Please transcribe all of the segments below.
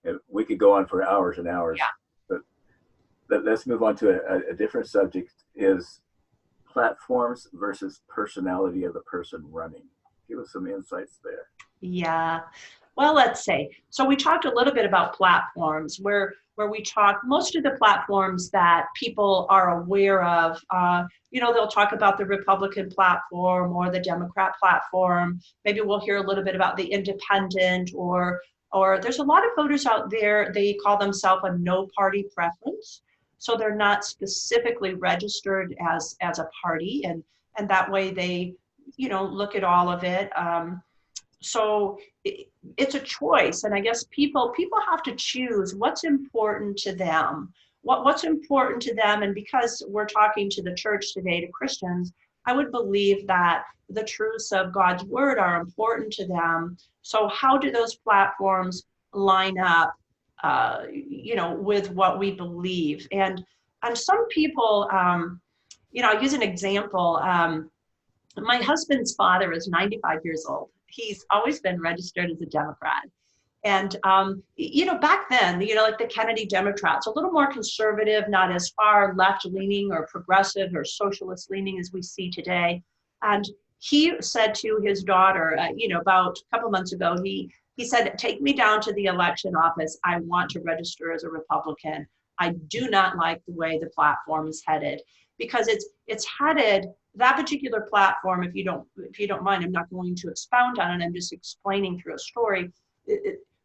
And we could go on for hours and hours, Yeah. but let's move on to a different subject, is platforms versus personality of the person running. Give us some insights there. Yeah. Well, let's say. So we talked a little bit about platforms where we talk most of the platforms that people are aware of. They'll talk about the Republican platform or the Democrat platform. Maybe we'll hear a little bit about the Independent or there's a lot of voters out there. They call themselves a no party preference. So they're not specifically registered as a party, and that way they look at all of it. So it's a choice, and I guess people have to choose what's important to them, what's important to them. And because we're talking to the church today, to Christians, I would believe that the truths of God's word are important to them. So how do those platforms line up with what we believe? And some people, I'll use an example. My husband's father is 95 years old. He's always been registered as a Democrat. And, back then, like the Kennedy Democrats, a little more conservative, not as far left leaning or progressive or socialist leaning as we see today. And he said to his daughter, about a couple months ago, he said, take me down to the election office. I want to register as a Republican. I do not like the way the platform is headed, because it's headed, that particular platform, if you don't mind, I'm not going to expound on it, I'm just explaining through a story.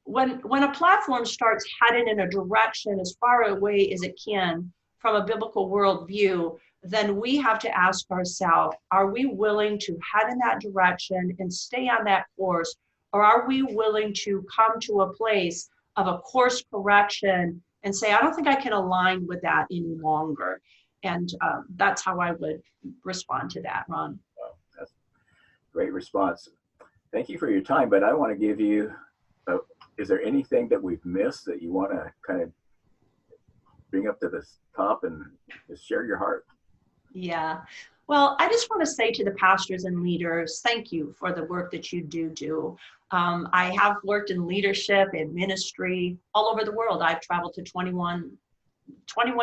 When a platform starts headed in a direction as far away as it can from a biblical worldview, then we have to ask ourselves, are we willing to head in that direction and stay on that course? Or are we willing to come to a place of a course correction and say, I don't think I can align with that any longer? And that's how I would respond to that, Ron. Well, that's a great response. Thank you for your time, but I want to give you, is there anything that we've missed that you want to kind of bring up to the top and just share your heart? Yeah. Well, I just want to say to the pastors and leaders, thank you for the work that you do. I have worked in leadership and ministry all over the world. I've traveled to 21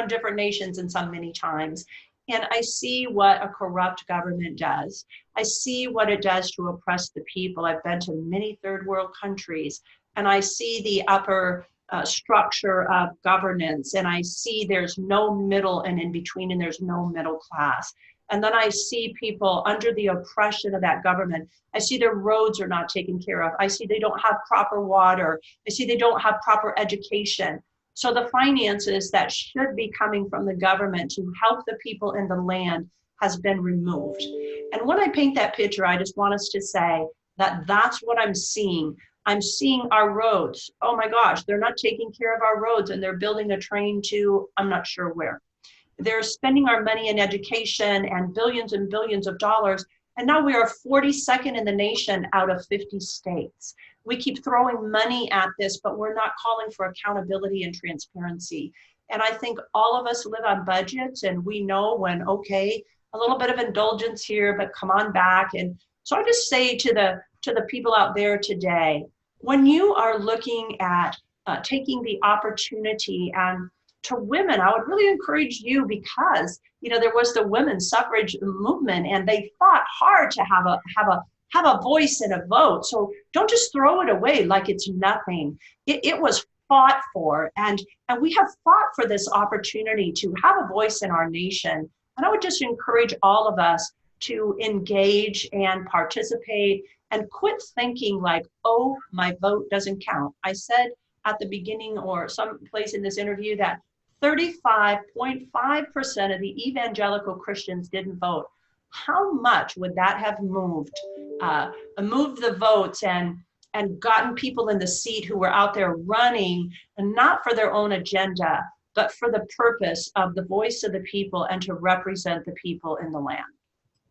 different nations and some many times. And I see what a corrupt government does. I see what it does to oppress the people. I've been to many third world countries, and I see the upper structure of governance, and I see there's no middle and in between, and there's no middle class. And then I see people under the oppression of that government. I see their roads are not taken care of. I see they don't have proper water. I see they don't have proper education. So the finances that should be coming from the government to help the people in the land has been removed. And when I paint that picture, I just want us to say that that's what I'm seeing. I'm seeing our roads. Oh my gosh, they're not taking care of our roads, and they're building a train to, I'm not sure where. They're spending our money in education and billions of dollars. And now we are 42nd in the nation out of 50 states. We keep throwing money at this, but we're not calling for accountability and transparency. And I think all of us live on budgets, and we know when, okay, a little bit of indulgence here, but come on back. And so I just say to the people out there today, when you are looking at taking the opportunity, and to women, I would really encourage you, because there was the women's suffrage movement, and they fought hard to have a voice and a vote. So don't just throw it away like it's nothing. It was fought for, and we have fought for this opportunity to have a voice in our nation. And I would just encourage all of us to engage and participate and quit thinking like, oh, my vote doesn't count. I said at the beginning or someplace in this interview that 35.5% of the evangelical Christians didn't vote. How much would that have moved the votes and gotten people in the seat who were out there running, and not for their own agenda, but for the purpose of the voice of the people and to represent the people in the land?